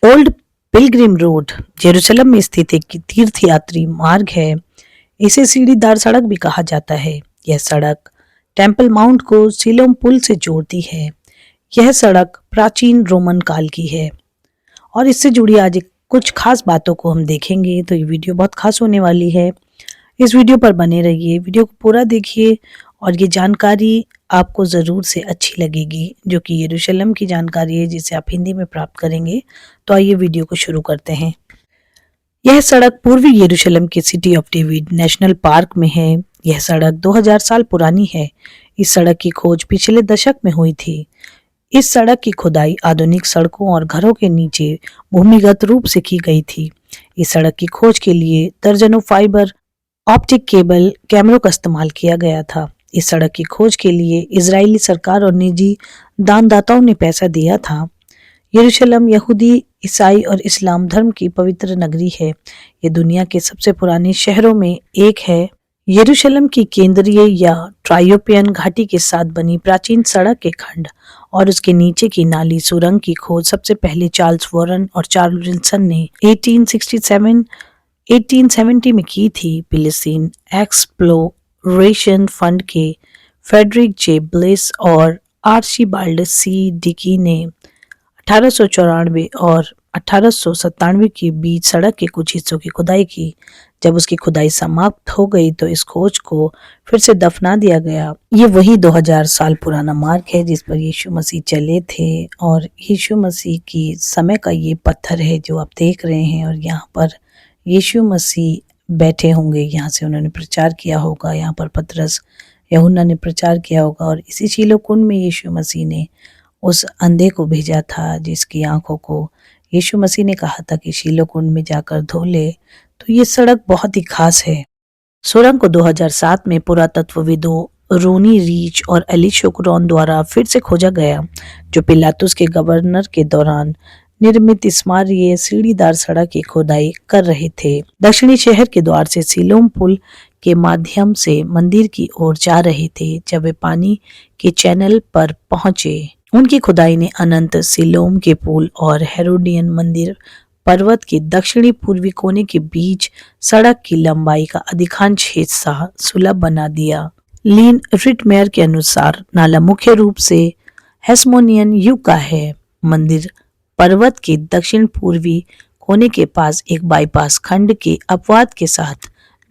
Old Pilgrim road Jerusalem में स्थित एक तीर्थ यात्री मार्ग है। इसे सीढ़ीदार सड़क भी कहा जाता है। यह सड़क टेम्पल माउंट को सिलोम पुल से जोड़ती है। यह सड़क प्राचीन रोमन काल की है और इससे जुड़ी आज कुछ खास बातों को हम देखेंगे, तो ये वीडियो बहुत खास होने वाली है। इस वीडियो पर बने रहिए, वीडियो को पूरा देखिए और ये जानकारी आपको ज़रूर से अच्छी लगेगी, जो कि यरूशलेम की जानकारी है जिसे आप हिंदी में प्राप्त करेंगे। तो आइए वीडियो को शुरू करते हैं। यह सड़क पूर्वी यरूशलेम के city of David national park में है। यह सड़क 2000 साल पुरानी है। इस सड़क की खोज पिछले दशक में हुई थी। इस सड़क की खुदाई आधुनिक सड़कों और घरों के नीचे भूमिगत रूप से की गई थी। इस सड़क की खोज के लिए दर्जनों फाइबर ऑप्टिक केबल कैमरों का इस्तेमाल किया गया था। इस सड़क की खोज के लिए इजरायली सरकार और निजी दानदाताओं ने पैसा दिया था। यरूशलेम यहूदी, ईसाई और इस्लाम धर्म की पवित्र नगरी है। ये दुनिया के सबसे पुराने शहरों में एक है। यरूशलेम की केंद्रीय या ट्रायोपियन घाटी के साथ बनी प्राचीन सड़क के खंड और उसके नीचे की नाली सुरंग की खोज सबसे पहले चार्ल्स वॉरेन और चार्ल्स विल्सन ने 1870 में की थी। फिलिस्तीन एक्सप्लोरेशन फंड के फेडरिक जे ब्लेस और आर्चिबाल्ड सी डिकी ने 1894 और 1897 के बीच सड़क के कुछ हिस्सों की खुदाई की। जब उसकी खुदाई समाप्त हो गई तो इस खोज को फिर से दफना दिया गया। ये वही 2000 साल पुराना मार्ग है जिस पर यीशु मसीह चले थे और यीशु मसीह की समय का ये पत्थर है जो आप देख रहे हैं। और यहाँ पर यीशु मसीह बैठे होंगे, यहाँ से उन्होंने प्रचार किया होगा। यहाँ पर पतरस यूहन्ना ने प्रचार किया होगा और इसी शीलो कुंड में यीशु मसीह ने उस अंधे को भेजा था जिसकी आंखों को यीशु मसीह ने कहा था कि शीलो कुंड में जाकर धो ले। तो ये सड़क बहुत ही खास है। सुरंग को 2007 में पुरातत्वविदों रोनी रीच और एली शुक्रोन द्वारा फिर से खोजा गया, जो पिलातुस के गवर्नर के दौरान निर्मित स्मारकीय सीढ़ीदार सड़क की खुदाई कर रहे थे। दक्षिणी शहर के द्वार से सिलोम पुल के माध्यम से मंदिर की ओर जा रहे थे। जब वे पानी के चैनल पर पहुंचे, उनकी खुदाई ने अनंत सिलोम के पुल और हेरोडियन मंदिर पर्वत के दक्षिणी पूर्वी कोने के बीच सड़क की लंबाई का अधिकांश हिस्सा सुलभ बना दिया। लीन रिटमेयर के अनुसार नाला मुख्य रूप से हेस्मोनियन युग का है। मंदिर पर्वत के दक्षिण पूर्वी कोने के पास एक बाईपास खंड के अपवाद के साथ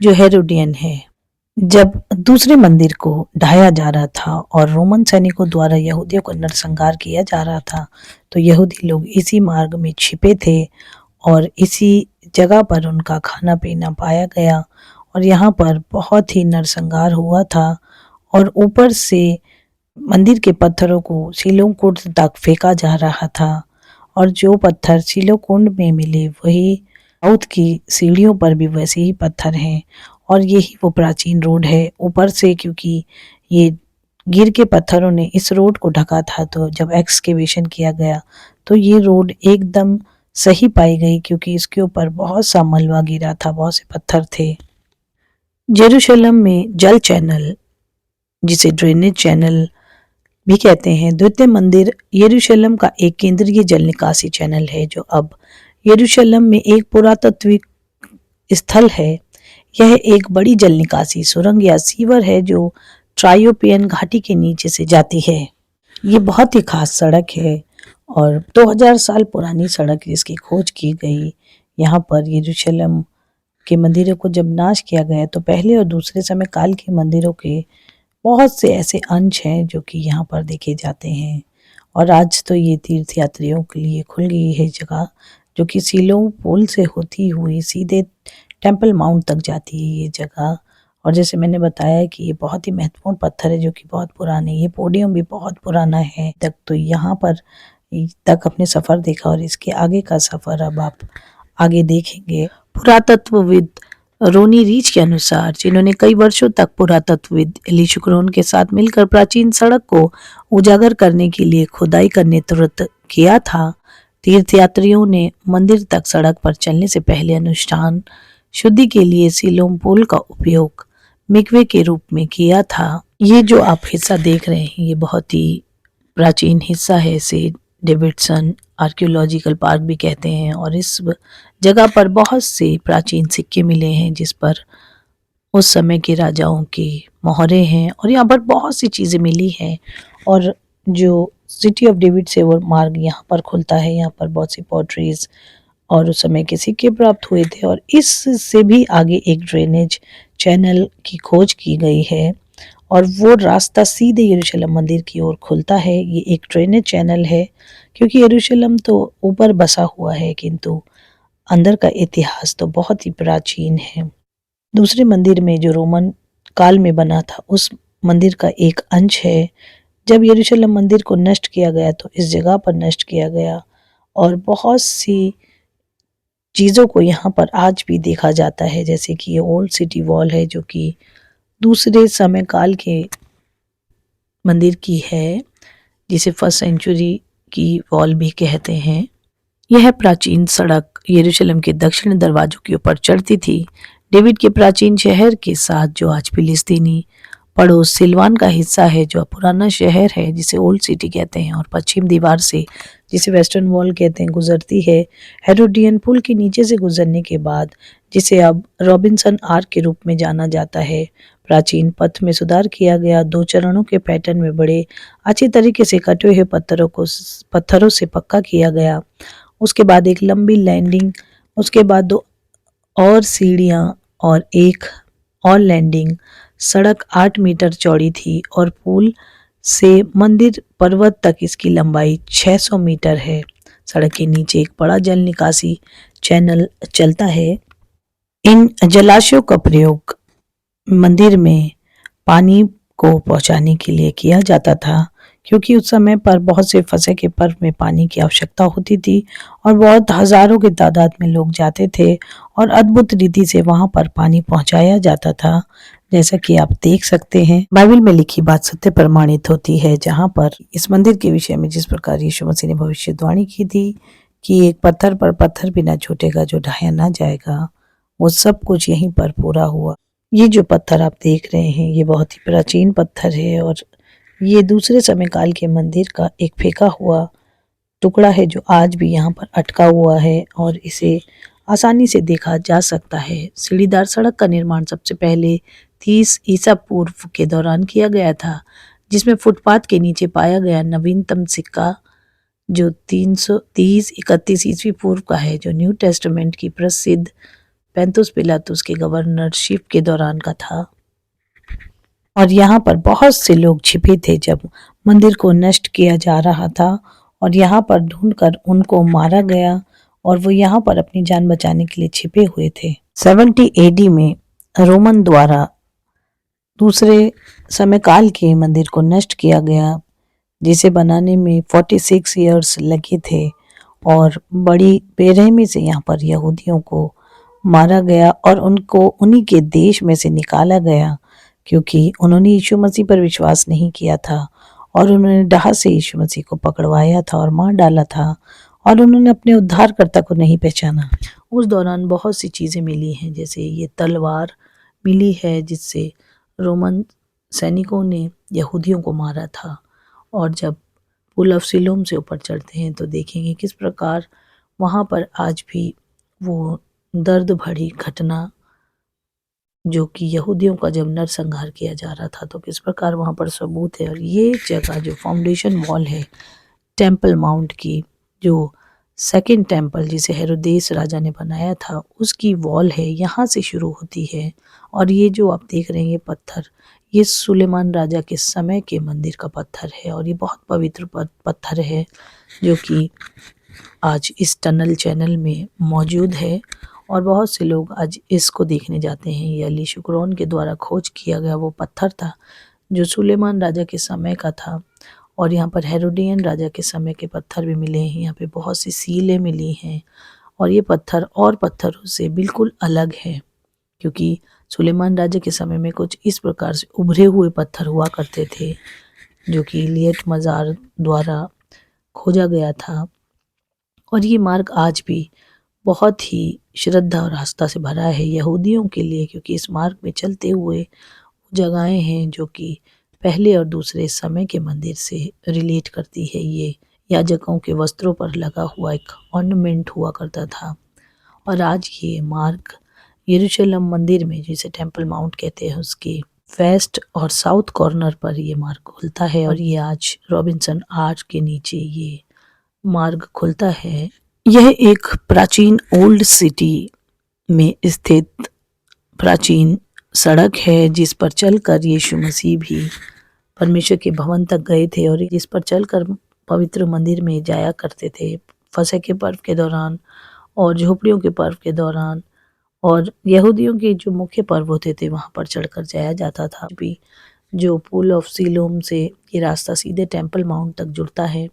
जो हेरोडियन है। जब दूसरे मंदिर को ढाया जा रहा था और रोमन सैनिकों द्वारा यहूदियों को नरसंहार किया जा रहा था, तो यहूदी लोग इसी मार्ग में छिपे थे और इसी जगह पर उनका खाना पीना पाया गया और यहाँ पर बहुत ही नरसंहार हुआ था। और ऊपर से मंदिर के पत्थरों को शीलोह कुंड तक फेंका जा रहा था और जो पत्थर शीलोह कुंड में मिले वही साउथ की सीढ़ियों पर भी वैसे ही पत्थर हैं और यही वो प्राचीन रोड है। ऊपर से क्योंकि ये गिर के पत्थरों ने इस रोड को ढका था, तो जब एक्सकेवेशन किया गया तो ये रोड एकदम सही पाई गई क्योंकि इसके ऊपर बहुत सा मलबा गिरा था, बहुत से पत्थर थे। जेरूशलम में जल चैनल, जिसे ड्रेनेज चैनल भी कहते हैं, द्वितीय मंदिर यरूशलेम का एक केंद्रीय जल निकासी चैनल है जो अब यरूशलेम में एक पुरातात्विक स्थल है। यह एक बड़ी जल निकासी सुरंग या सीवर है जो ट्रायोपियन घाटी के नीचे से जाती है। ये बहुत ही खास सड़क है और 2000 साल पुरानी सड़क जिसकी खोज की गई। यहाँ पर यरूशलेम के मंदिरों को जब नाश किया गया तो पहले और दूसरे समय काल के मंदिरों के बहुत से ऐसे अंश हैं जो कि यहाँ पर देखे जाते हैं। और आज तो ये तीर्थ यात्रियों के लिए खुल गई है जगह, जो कि सिलोह पुल से होती हुई सीधे टेम्पल माउंट तक जाती है ये जगह। और जैसे मैंने बताया कि ये बहुत ही महत्वपूर्ण पत्थर है जो कि बहुत पुराने, ये पोडियम भी बहुत पुराना है तक। तो यहाँ पर तक अपने सफ़र देखा और इसके आगे का सफ़र अब आप आगे देखेंगे। पुरातत्वविद रोनी रीच के अनुसार, जिन्होंने कई वर्षों तक पुरातत्वविद एली शुक्रोन के साथ मिलकर प्राचीन सड़क को उजागर करने के लिए खुदाई का नेतृत्व किया था, तीर्थयात्रियों ने मंदिर तक सड़क पर चलने से पहले अनुष्ठान शुद्धि के लिए सिलोम पुल का उपयोग मिकवे के रूप में किया था। ये जो आप हिस्सा देख रहे हैं ये बहुत ही प्राचीन हिस्सा है। इसे डेविडसन आर्कियोलॉजिकल पार्क भी कहते हैं। और इस जगह पर बहुत से प्राचीन सिक्के मिले हैं जिस पर उस समय के राजाओं की मोहरें हैं, और यहाँ पर बहुत सी चीज़ें मिली हैं। और जो सिटी ऑफ डेविड से वो मार्ग यहाँ पर खुलता है, यहाँ पर बहुत सी पॉटरीज और उस समय के सिक्के प्राप्त हुए थे। और इससे भी आगे एक ड्रेनेज चैनल की खोज की गई है और वो रास्ता सीधे यरूशलेम मंदिर की ओर खुलता है। ये एक ड्रेनेज चैनल है क्योंकि यरूशलेम तो ऊपर बसा हुआ है किंतु अंदर का इतिहास तो बहुत ही प्राचीन है। दूसरे मंदिर में जो रोमन काल में बना था उस मंदिर का एक अंश है। जब यरूशलेम मंदिर को नष्ट किया गया तो इस जगह पर नष्ट किया गया और बहुत सी चीज़ों को यहाँ पर आज भी देखा जाता है, जैसे कि ये ओल्ड सिटी वॉल है जो कि दूसरे समय काल के मंदिर की है, जिसे फर्स्ट सेंचुरी की वॉल भी कहते हैं। यह प्राचीन सड़क यरूशलेम के दक्षिण दरवाजों के ऊपर चढ़ती थी। डेविड के प्राचीन शहर के साथ जो आज फिलिस्तीनी पड़ोस सिलवान का हिस्सा है, जो पुराना शहर है जिसे ओल्ड सिटी कहते हैं, और पश्चिम दीवार से जिसे वेस्टर्न वॉल कहते हैं गुजरती है। हेरोडियन पुल के नीचे से गुजरने के बाद, जिसे अब रॉबिन्सन आर्क के रूप में जाना जाता है, प्राचीन पथ में सुधार किया गया। 2 चरणों के पैटर्न में बड़े अच्छी तरीके से कटे हुए पत्थरों से पक्का किया गया। उसके बाद एक लंबी लैंडिंग, उसके बाद 2 और सीढ़ियाँ और एक और लैंडिंग। सड़क 8 मीटर चौड़ी थी और पुल से मंदिर पर्वत तक इसकी लंबाई 600 मीटर है। सड़क के नीचे एक बड़ा जल निकासी चैनल चलता है। इन जलाशयों का प्रयोग मंदिर में पानी को पहुंचाने के लिए किया जाता था क्योंकि उस समय पर बहुत से फसह के पर्व में पानी की आवश्यकता होती थी और बहुत हजारों की तादाद में लोग जाते थे और अद्भुत रीति से वहां पर पानी पहुंचाया जाता था। जैसा कि आप देख सकते हैं, बाइबल में लिखी बात सत्य प्रमाणित होती है, जहां पर इस मंदिर के विषय में जिस प्रकार यीशु मसीह ने भविष्यवाणी की थी कि एक पत्थर पर पत्थर भी ना छूटेगा जो ढाया ना जाएगा, वो सब कुछ यहीं पर पूरा हुआ। ये जो पत्थर आप देख रहे हैं ये बहुत ही प्राचीन पत्थर है और ये दूसरे समय काल के मंदिर का एक फेंका हुआ टुकड़ा है जो आज भी यहाँ पर अटका हुआ है और इसे आसानी से देखा जा सकता है। सीढ़ीदार सड़क का निर्माण सबसे पहले 30 ईसा पूर्व के दौरान किया गया था, जिसमें फुटपाथ के नीचे पाया गया नवीनतम सिक्का जो 330-31 ईस्वी पूर्व का है, जो न्यू टेस्टामेंट की प्रसिद्ध पेंतुस पिलातुस के गवर्नरशिप के दौरान का था। और यहाँ पर बहुत से लोग छिपे थे जब मंदिर को नष्ट किया जा रहा था और यहाँ पर ढूंढकर उनको मारा गया और वो यहाँ पर अपनी जान बचाने के लिए छिपे हुए थे। 70 एडी में रोमन द्वारा दूसरे समय काल के मंदिर को नष्ट किया गया, जिसे बनाने में 46 ईयर्स लगे थे और बड़ी बेरहमी से यहाँ पर यहूदियों को मारा गया और उनको उन्हीं के देश में से निकाला गया क्योंकि उन्होंने यीशु मसीह पर विश्वास नहीं किया था और उन्होंने डाह से यीशु मसीह को पकड़वाया था और मार डाला था और उन्होंने अपने उद्धारकर्ता को नहीं पहचाना। उस दौरान बहुत सी चीज़ें मिली हैं, जैसे ये तलवार मिली है जिससे रोमन सैनिकों ने यहूदियों को मारा था। और जब पुल ऑफ सिलोम से ऊपर चढ़ते हैं तो देखेंगे किस प्रकार वहाँ पर आज भी वो दर्द भरी घटना जो कि यहूदियों का जब नरसंहार किया जा रहा था तो किस प्रकार वहाँ पर सबूत है। और ये जगह जो फाउंडेशन वॉल है टेम्पल माउंट की, जो सेकंड टेम्पल जिसे हेरोदेस राजा ने बनाया था उसकी वॉल है, यहाँ से शुरू होती है। और ये जो आप देख रहे हैं ये पत्थर, ये सुलेमान राजा के समय के मंदिर का पत्थर है और ये बहुत पवित्र पत्थर है जो कि आज इस टनल चैनल में मौजूद है और बहुत से लोग आज इसको देखने जाते हैं। ये अली शुक्रोन के द्वारा खोज किया गया वो पत्थर था जो सुलेमान राजा के समय का था और यहाँ पर हेरोडियन राजा के समय के पत्थर भी मिले हैं। यहाँ पे बहुत सी सीलें मिली हैं और ये पत्थर और पत्थरों से बिल्कुल अलग है क्योंकि सुलेमान राजा के समय में कुछ इस प्रकार से उभरे हुए पत्थर हुआ करते थे जो कि इलियट मज़ार द्वारा खोजा गया था। और ये मार्ग आज भी बहुत ही श्रद्धा और आस्था से भरा है यहूदियों के लिए क्योंकि इस मार्ग में चलते हुए जगहें हैं जो कि पहले और दूसरे समय के मंदिर से रिलेट करती है। ये याजकों के वस्त्रों पर लगा हुआ एक ऑर्नामेंट हुआ करता था। और आज ये मार्ग यरूशलेम मंदिर में, जिसे टेम्पल माउंट कहते हैं, उसके वेस्ट और साउथ कॉर्नर पर ये मार्ग खुलता है। और ये आज रॉबिन्सन आर्च के नीचे ये मार्ग खुलता है। यह एक प्राचीन ओल्ड सिटी में स्थित प्राचीन सड़क है जिस पर चलकर यीशु मसीह भी परमेश्वर के भवन तक गए थे और जिस पर चलकर पवित्र मंदिर में जाया करते थे फसह के पर्व के दौरान और झोपड़ियों के पर्व के दौरान, और यहूदियों के जो मुख्य पर्व होते थे वहाँ पर चढ़कर जाया जाता था भी। जो पुल ऑफ सिलोम से ये रास्ता सीधे टेम्पल माउंट तक जुड़ता है।